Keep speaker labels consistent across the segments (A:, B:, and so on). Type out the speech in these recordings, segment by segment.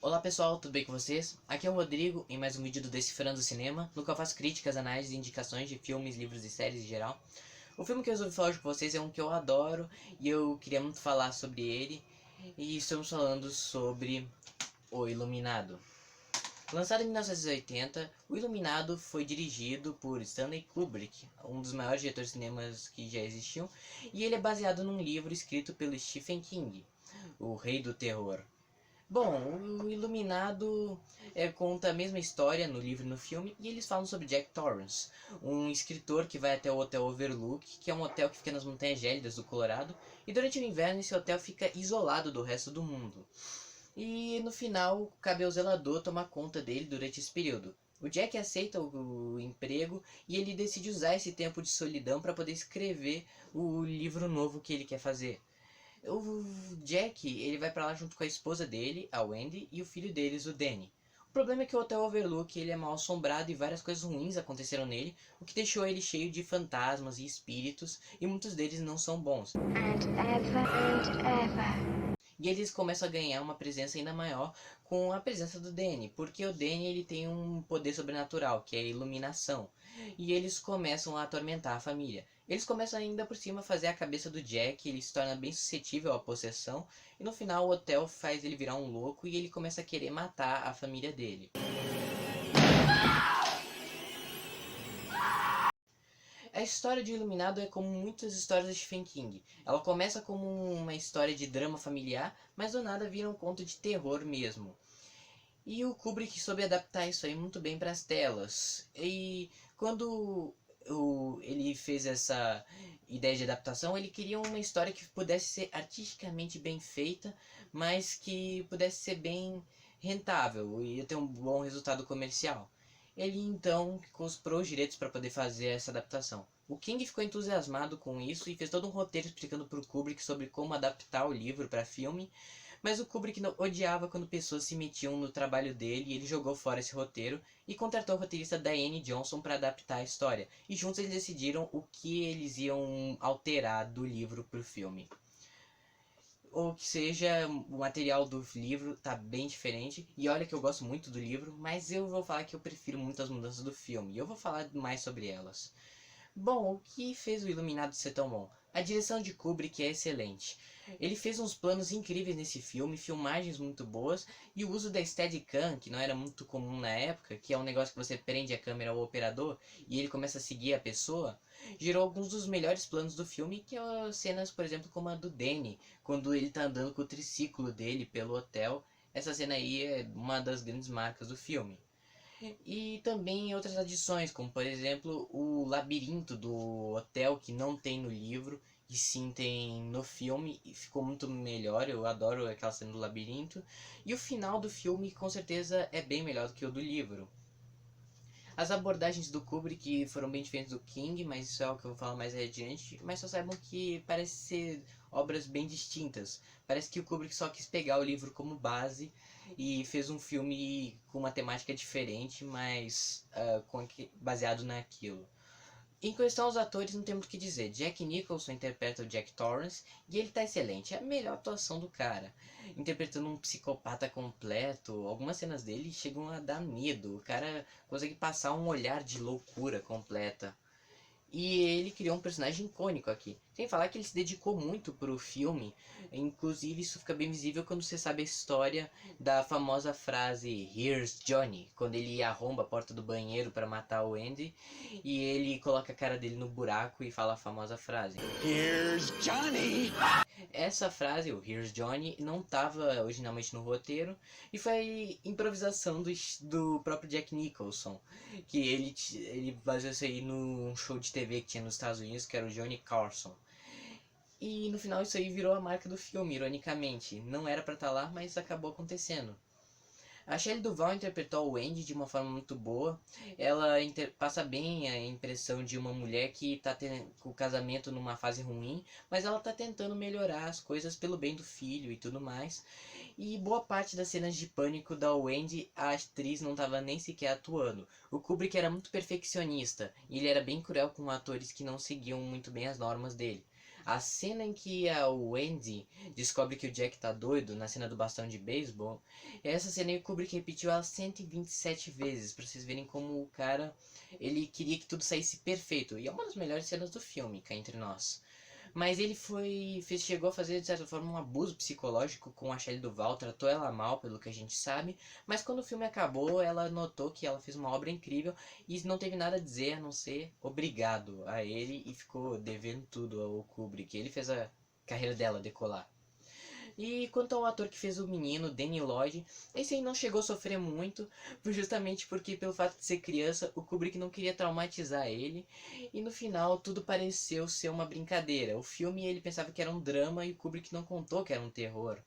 A: Olá pessoal, tudo bem com vocês? Aqui é o Rodrigo em mais um vídeo do Decifrando o Cinema, no qual eu faço críticas, análises e indicações de filmes, livros e séries em geral. O filme que eu resolvi falar hoje com vocês é um que eu adoro e eu queria muito falar sobre ele, e estamos falando sobre O Iluminado. Lançado em 1980, O Iluminado foi dirigido por Stanley Kubrick, um dos maiores diretores de cinemas que já existiu, e ele é baseado num livro escrito pelo Stephen King, O Rei do Terror. Bom, o Iluminado conta a mesma história no livro e no filme, e eles falam sobre Jack Torrance, um escritor que vai até o Hotel Overlook, que é um hotel que fica nas montanhas gélidas do Colorado, e durante o inverno esse hotel fica isolado do resto do mundo. E no final, cabe ao zelador tomar conta dele durante esse período. O Jack aceita o emprego e ele decide usar esse tempo de solidão para poder escrever o livro novo que ele quer fazer. O Jack, ele vai pra lá junto com a esposa dele, a Wendy, e o filho deles, o Danny. O problema é que o Hotel Overlook ele é mal assombrado e várias coisas ruins aconteceram nele, o que deixou ele cheio de fantasmas e espíritos, e muitos deles não são bons. E eles começam a ganhar uma presença ainda maior com a presença do Danny, porque o Danny ele tem um poder sobrenatural, que é a iluminação, e eles começam a atormentar a família. Eles começam ainda por cima a fazer a cabeça do Jack, ele se torna bem suscetível à possessão, e no final o hotel faz ele virar um louco e ele começa a querer matar a família dele. A história de Iluminado é como muitas histórias de Stephen King. Ela começa como uma história de drama familiar, mas do nada vira um conto de terror mesmo. E o Kubrick soube adaptar isso aí muito bem para as telas. E quando ele fez essa ideia de adaptação, ele queria uma história que pudesse ser artisticamente bem feita, mas que pudesse ser bem rentável e ter um bom resultado comercial. Ele então comprou os direitos para poder fazer essa adaptação. O King ficou entusiasmado com isso e fez todo um roteiro explicando para o Kubrick sobre como adaptar o livro para filme, mas o Kubrick odiava quando pessoas se metiam no trabalho dele e ele jogou fora esse roteiro e contratou a roteirista Diane Johnson para adaptar a história. E juntos eles decidiram o que eles iam alterar do livro para o filme. Ou que seja, o material do livro tá bem diferente. E olha que eu gosto muito do livro, mas eu vou falar que eu prefiro muito as mudanças do filme. E eu vou falar mais sobre elas. Bom, o que fez o Iluminado ser tão bom? A direção de Kubrick é excelente. Ele fez uns planos incríveis nesse filme, filmagens muito boas, e o uso da Steadicam, que não era muito comum na época, que é um negócio que você prende a câmera ao operador e ele começa a seguir a pessoa, gerou alguns dos melhores planos do filme, que é cenas, por exemplo, como a do Danny, quando ele tá andando com o triciclo dele pelo hotel. Essa cena aí é uma das grandes marcas do filme. E também outras adições, como por exemplo o labirinto do hotel que não tem no livro e sim tem no filme e ficou muito melhor, eu adoro aquela cena do labirinto. E o final do filme com certeza é bem melhor do que o do livro. As abordagens do Kubrick foram bem diferentes do King, mas isso é o que eu vou falar mais adiante. Mas só saibam que parece ser obras bem distintas. Parece que o Kubrick só quis pegar o livro como base e fez um filme com uma temática diferente, mas baseado naquilo. Em questão aos atores, não tem muito o que dizer. Jack Nicholson interpreta o Jack Torrance e ele tá excelente. É a melhor atuação do cara. Interpretando um psicopata completo, algumas cenas dele chegam a dar medo. O cara consegue passar um olhar de loucura completa. E ele criou um personagem icônico aqui. Sem falar que ele se dedicou muito pro filme. Inclusive isso fica bem visível quando você sabe a história da famosa frase "Here's Johnny", quando ele arromba a porta do banheiro para matar o Andy e ele coloca a cara dele no buraco e fala a famosa frase "Here's Johnny". Essa frase, o "Here's Johnny", não estava originalmente no roteiro e foi improvisação do próprio Jack Nicholson, que ele baseou isso aí num show de TV que tinha nos Estados Unidos, que era o Johnny Carson. E no final isso aí virou a marca do filme, ironicamente. Não era pra estar lá, mas acabou acontecendo. A Shelley Duvall interpretou a Wendy de uma forma muito boa. Ela passa bem a impressão de uma mulher que está tendo o casamento numa fase ruim, mas ela está tentando melhorar as coisas pelo bem do filho e tudo mais. E boa parte das cenas de pânico da Wendy, a atriz não estava nem sequer atuando. O Kubrick era muito perfeccionista e ele era bem cruel com atores que não seguiam muito bem as normas dele. A cena em que a Wendy descobre que o Jack tá doido, na cena do bastão de beisebol, essa cena aí o Kubrick repetiu ela 127 vezes, pra vocês verem como o cara, ele queria que tudo saísse perfeito. E é uma das melhores cenas do filme, cá entre nós. Mas ele chegou a fazer, de certa forma, um abuso psicológico com a Shelley Duvall, tratou ela mal, pelo que a gente sabe, mas quando o filme acabou, ela notou que ela fez uma obra incrível e não teve nada a dizer a não ser obrigado a ele e ficou devendo tudo ao Kubrick. Ele fez a carreira dela decolar. E quanto ao ator que fez o menino, Danny Lloyd, esse aí não chegou a sofrer muito, justamente porque pelo fato de ser criança, o Kubrick não queria traumatizar ele, e no final tudo pareceu ser uma brincadeira. O filme ele pensava que era um drama e o Kubrick não contou que era um terror.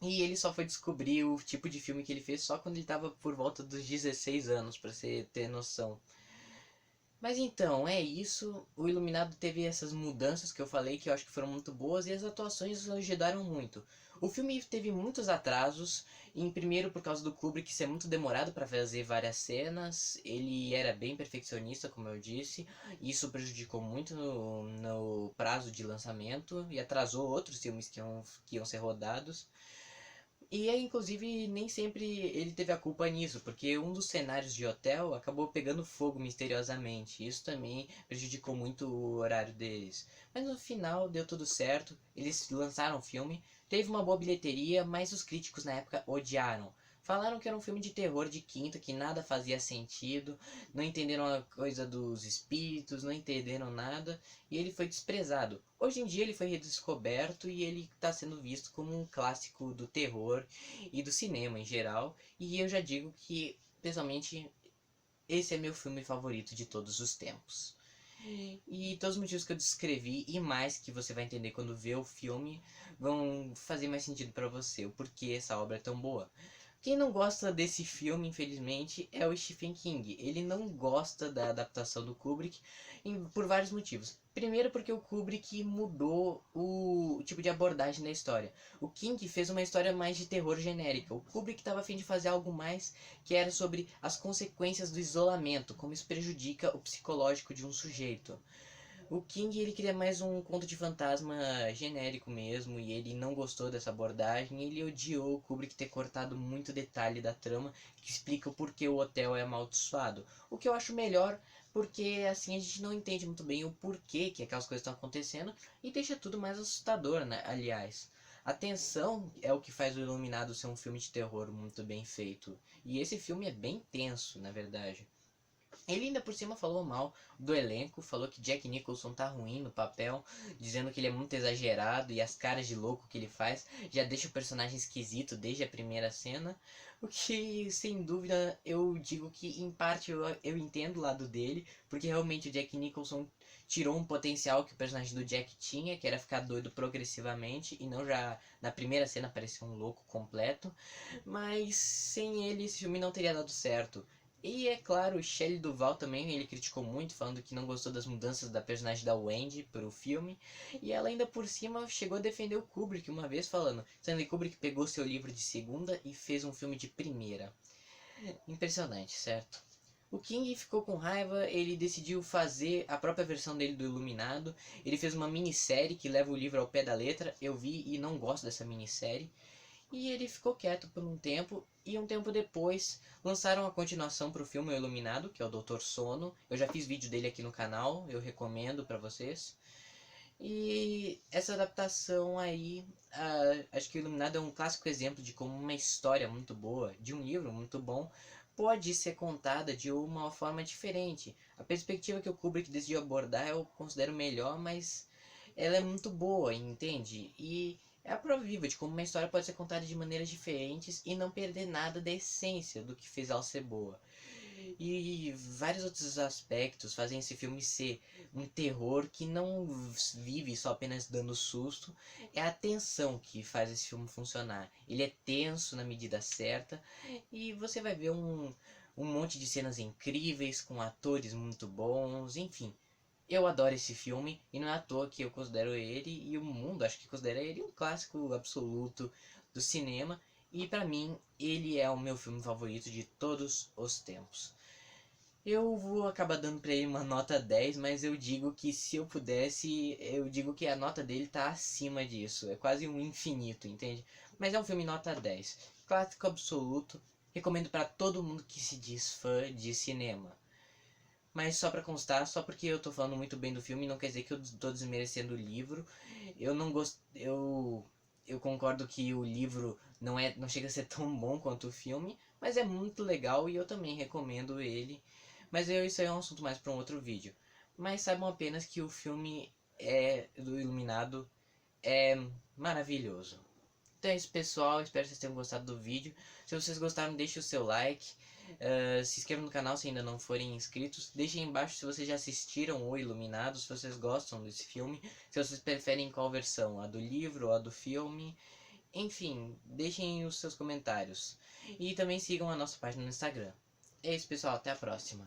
A: E ele só foi descobrir o tipo de filme que ele fez só quando ele estava por volta dos 16 anos, para você ter noção. Mas então, é isso. O Iluminado teve essas mudanças que eu falei que eu acho que foram muito boas e as atuações ajudaram muito. O filme teve muitos atrasos, em primeiro por causa do Kubrick ser muito demorado para fazer várias cenas, ele era bem perfeccionista, como eu disse, e isso prejudicou muito no prazo de lançamento e atrasou outros filmes que iam ser rodados. E inclusive nem sempre ele teve a culpa nisso, porque um dos cenários de hotel acabou pegando fogo misteriosamente. Isso também prejudicou muito o horário deles. Mas no final deu tudo certo, eles lançaram o filme, teve uma boa bilheteria, mas os críticos na época odiaram. Falaram que era um filme de terror de quinta, que nada fazia sentido, não entenderam a coisa dos espíritos, não entenderam nada, e ele foi desprezado. Hoje em dia ele foi redescoberto e ele está sendo visto como um clássico do terror e do cinema em geral, e eu já digo que, pessoalmente, esse é meu filme favorito de todos os tempos. E todos os motivos que eu descrevi e mais que você vai entender quando ver o filme vão fazer mais sentido pra você, o porquê essa obra é tão boa. Quem não gosta desse filme, infelizmente, é o Stephen King. Ele não gosta da adaptação do Kubrick por vários motivos. Primeiro porque o Kubrick mudou o tipo de abordagem da história. O King fez uma história mais de terror genérica. O Kubrick estava a fim de fazer algo mais que era sobre as consequências do isolamento, como isso prejudica o psicológico de um sujeito. O King ele queria mais um conto de fantasma genérico mesmo, e ele não gostou dessa abordagem. Ele odiou o Kubrick ter cortado muito detalhe da trama que explica o porquê o hotel é amaldiçoado. O que eu acho melhor, porque assim a gente não entende muito bem o porquê que aquelas coisas estão acontecendo e deixa tudo mais assustador, né? Aliás, a tensão é o que faz o Iluminado ser um filme de terror muito bem feito. E esse filme é bem tenso, na verdade. Ele ainda por cima falou mal do elenco, falou que Jack Nicholson tá ruim no papel, dizendo que ele é muito exagerado e as caras de louco que ele faz já deixa o personagem esquisito desde a primeira cena. O que, sem dúvida, eu digo que em parte eu entendo o lado dele, porque realmente o Jack Nicholson tirou um potencial que o personagem do Jack tinha, que era ficar doido progressivamente e não já na primeira cena parecer um louco completo. Mas sem ele esse filme não teria dado certo. E é claro, Shelley Duvall também, ele criticou muito, falando que não gostou das mudanças da personagem da Wendy para o filme. E ela ainda por cima chegou a defender o Kubrick uma vez, falando: Stanley Kubrick pegou seu livro de segunda e fez um filme de primeira. Impressionante, certo? O King ficou com raiva, ele decidiu fazer a própria versão dele do Iluminado. Ele fez uma minissérie que leva o livro ao pé da letra. Eu vi e não gosto dessa minissérie. E ele ficou quieto por um tempo, e um tempo depois lançaram a continuação para o filme O Iluminado, que é o Doutor Sono. Eu já fiz vídeo dele aqui no canal, eu recomendo para vocês. E essa adaptação aí, acho que o Iluminado é um clássico exemplo de como uma história muito boa, de um livro muito bom, pode ser contada de uma forma diferente. A perspectiva que o Kubrick decidiu abordar eu considero melhor, mas ela é muito boa, entende? E é a prova viva de como uma história pode ser contada de maneiras diferentes e não perder nada da essência do que fez ela ser boa. E vários outros aspectos fazem esse filme ser um terror que não vive só apenas dando susto. É a tensão que faz esse filme funcionar. Ele é tenso na medida certa e você vai ver um monte de cenas incríveis com atores muito bons, enfim. Eu adoro esse filme e não é à toa que eu considero ele e o mundo acho que considera ele um clássico absoluto do cinema e pra mim ele é o meu filme favorito de todos os tempos. Eu vou acabar dando pra ele uma nota 10, mas eu digo que se eu pudesse, eu digo que a nota dele tá acima disso. É quase um infinito, entende? Mas é um filme nota 10. Clássico absoluto. Recomendo pra todo mundo que se diz fã de cinema. Mas só pra constar, só porque eu tô falando muito bem do filme, não quer dizer que eu tô desmerecendo o livro. Eu não gosto. Eu concordo que o livro não chega a ser tão bom quanto o filme, mas é muito legal e eu também recomendo ele. Mas isso aí é um assunto mais para um outro vídeo. Mas saibam apenas que o filme do Iluminado é maravilhoso. Então é isso, pessoal. Espero que vocês tenham gostado do vídeo. Se vocês gostaram, deixe o seu like. Se inscrevam no canal se ainda não forem inscritos. Deixem aí embaixo se vocês já assistiram O Iluminado, se vocês gostam desse filme. Se vocês preferem qual versão, a do livro ou a do filme. Enfim, deixem os seus comentários. E também sigam a nossa página no Instagram. É isso, pessoal. Até a próxima.